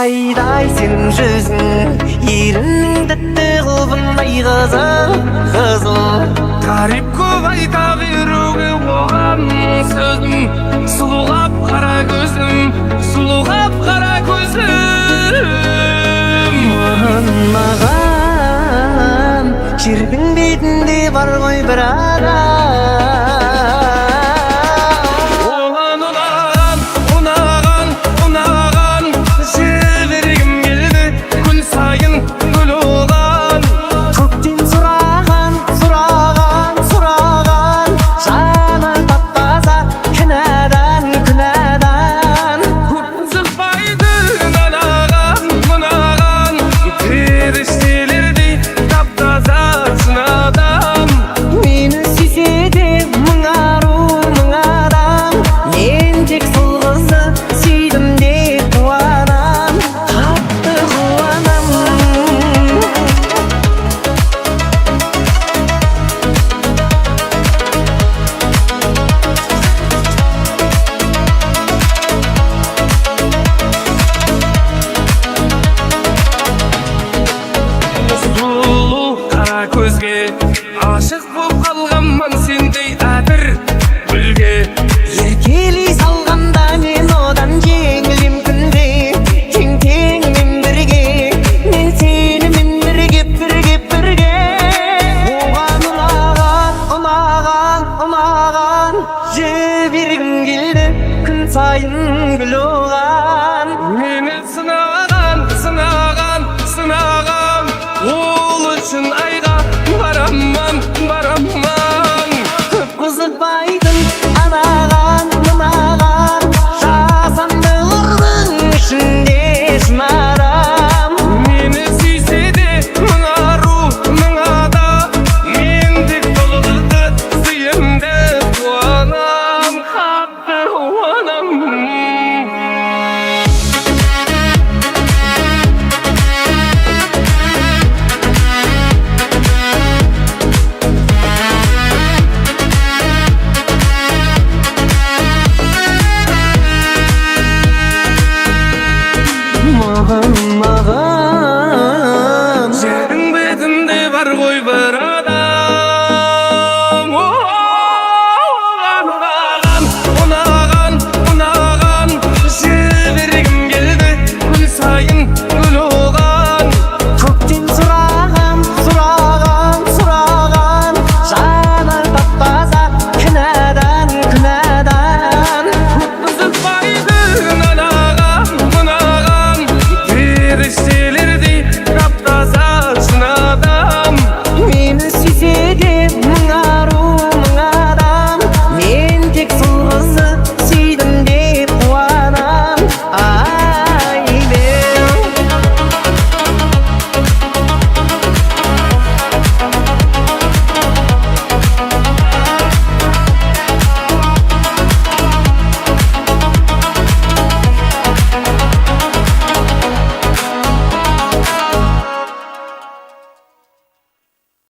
Ayday senin жүзің ерінің тәтті қылбындай қызыл Тариф көп айта беруге оған сөзім, сұлулап қара көзім, сұлулап қара көзім. Маған жердің бетінде бар ғой бір адам, Оған ұнаған, жібергім келді, күн сайын гүл оған. көктен сұраған, жаны таппаса күнәдан Сызбайды мынаған, періштелердей таптаза шынадан. Мені сүйсе де мың адам, мен тек сол қызды сүйдім деп қуанам, қатты қуанам. Сұлу қара көзге ашық болып қалғанмын сендей әдір гүлге. Еркелей салғанда мен одан жеңілем күнде, тең-теңмен бірге, мен сенімен бірге. Оған ұнаған, жібергім келді, күн сайын гүл оған. Мені сынаған, ол үшін